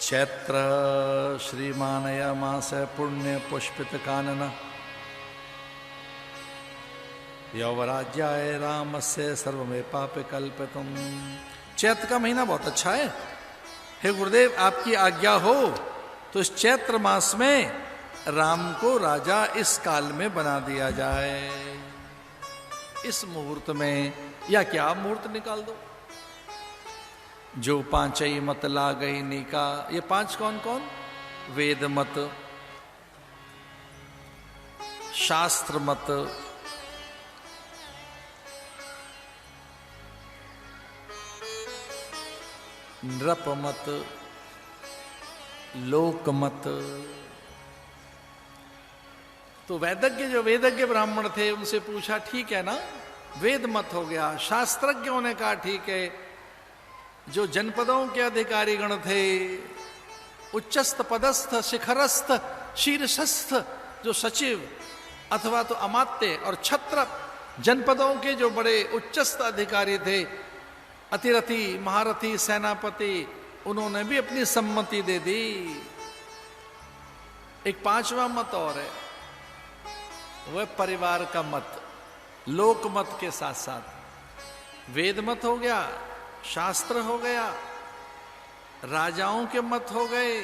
चैत्र श्रीमानयामास पुण्य पुष्पित कानन यौवराज्याय रामस्य सर्वमे पापे कल्पितम। चैत्र का महीना बहुत अच्छा है। हे गुरुदेव, आपकी आज्ञा हो तो इस चैत्र मास में राम को राजा इस काल में बना दिया जाए, इस मुहूर्त में, या क्या आप मुहूर्त निकाल दो। जो पांचई मत ला गई निका, ये पांच कौन कौन? वेद मत, शास्त्र मत, नृप मत, लोक मत। तो वैदज्ञ, जो वेदज्ञ ब्राह्मण थे, उनसे पूछा ठीक है ना, वेद मत हो गया। शास्त्रज्ञों ने कहा ठीक है। जो जनपदों के अधिकारी गण थे, उच्चस्थ पदस्थ शिखरस्थ शीर्षस्थ, जो सचिव अथवा तो अमात्य और छत्र जनपदों के जो बड़े उच्चस्थ अधिकारी थे, अतिरथी महारथी सेनापति, उन्होंने भी अपनी सम्मति दे दी। एक पांचवा मत और है, वह परिवार का मत, लोक मत के साथ साथ वेद मत हो गया, शास्त्र हो गया, राजाओं के मत हो गए,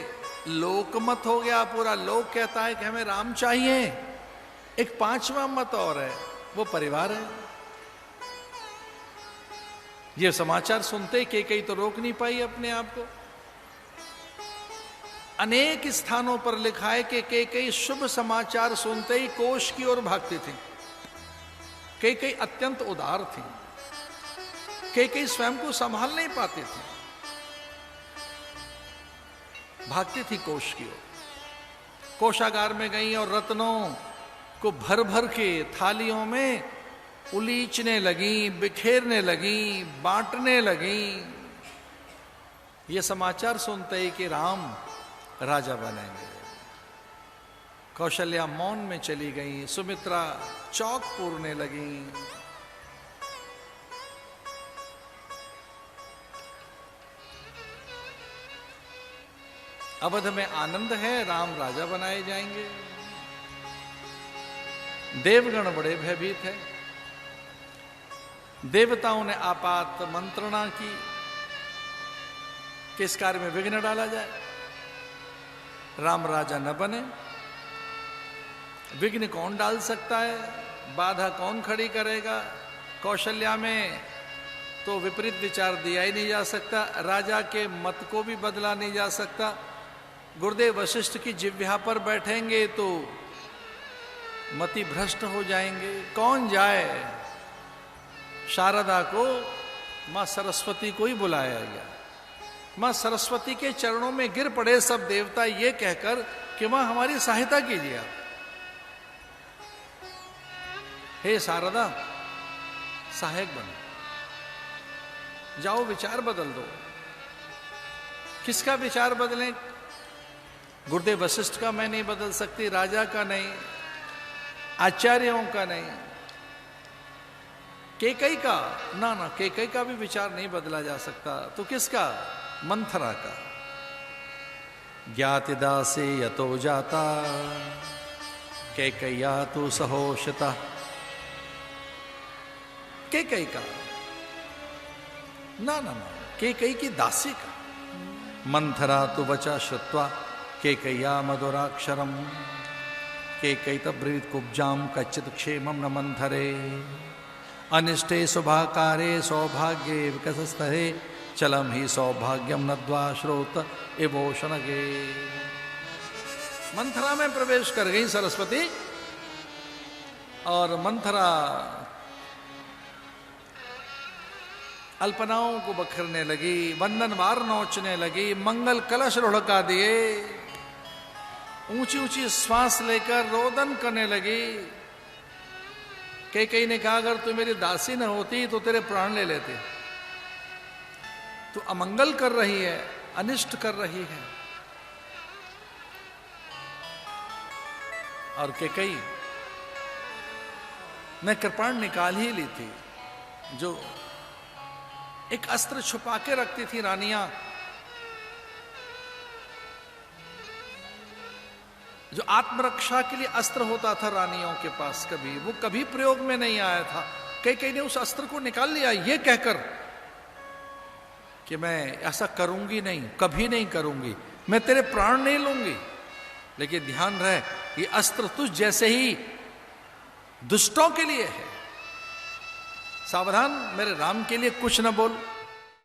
लोक मत हो गया, पूरा लोक कहता है कि हमें राम चाहिए। एक पांचवा मत और है, वो परिवार है। ये समाचार सुनते ही कई तो रोक नहीं पाई अपने आप को। अनेक स्थानों पर लिखा है कि कई शुभ समाचार सुनते ही कोष की ओर भागती थी, कई अत्यंत उदार थी, कई स्वयं को संभाल नहीं पाती थी, भागती थी कोष की ओर। कोषागार में गई और रत्नों को भर भर के थालियों में उलीचने लगी, बिखेरने लगी, बांटने लगी। ये समाचार सुनते ही कि राम राजा बनेंगे। कौशल्या मौन में चली गई, सुमित्रा चौक पूरने लगी। अवध में आनंद है, राम राजा बनाए जाएंगे। देवगण बड़े भयभीत है। देवताओं ने आपात मंत्रणा की कि इस कार्य में विघ्न डाला जाए, राम राजा न बने। विघ्न कौन डाल सकता है, बाधा कौन खड़ी करेगा? कौशल्या में तो विपरीत विचार दिया ही नहीं जा सकता, राजा के मत को भी बदला नहीं जा सकता। गुरुदेव वशिष्ठ की जिह्वा पर बैठेंगे तो मति भ्रष्ट हो जाएंगे। कौन जाए? शारदा को मां सरस्वती को ही बुलाया गया। मां सरस्वती के चरणों में गिर पड़े सब देवता, ये कहकर कि मां हमारी सहायता कीजिए आप। हे शारदा, सहायक बनो, जाओ विचार बदल दो। किसका विचार बदलें? गुरुदेव वशिष्ठ का मैं नहीं बदल सकती, राजा का नहीं, आचार्यों का नहीं, केकई का ना, केकई का भी विचार नहीं बदला जा सकता। तो किसका? मंथरा का। ज्ञातिदासे यतो जाता केकैया तु सहोषता। केकई का ना, केकई की दासी का। मंथरा तु वचा श्रुत्वा केकैया मधुराक्षरम केकई तब्रीत कुब्जाम कच्चित क्षेमम न मंथरे अनिष्टे शुभाकारे सौभाग्ये विकसस्तरे चलम ही सौभाग्यम नद्वा श्रोत एवोषणगे। मंथरा में प्रवेश कर गई सरस्वती, और मंथरा अल्पनाओं को बखरने लगी, वंदनवार नोचने लगी, मंगल कलश लुढ़का दिए, ऊंची ऊंची श्वास लेकर रोदन करने लगी। कई ने कहा अगर तू मेरी दासी न होती तो तेरे प्राण ले लेते। तू अमंगल कर रही है, अनिष्ट कर रही है। और कई ने कृपाण निकाल ही ली थी, जो एक अस्त्र छुपा के रखती थी रानियां, जो आत्मरक्षा के लिए अस्त्र होता था रानियों के पास, कभी वो कभी प्रयोग में नहीं आया था। कई ने उस अस्त्र को निकाल लिया ये कहकर कि मैं ऐसा करूंगी नहीं, कभी नहीं करूंगी, मैं तेरे प्राण नहीं लूंगी। लेकिन ध्यान रहे, ये अस्त्र तुझ जैसे ही दुष्टों के लिए है, सावधान, मेरे राम के लिए कुछ न बोल।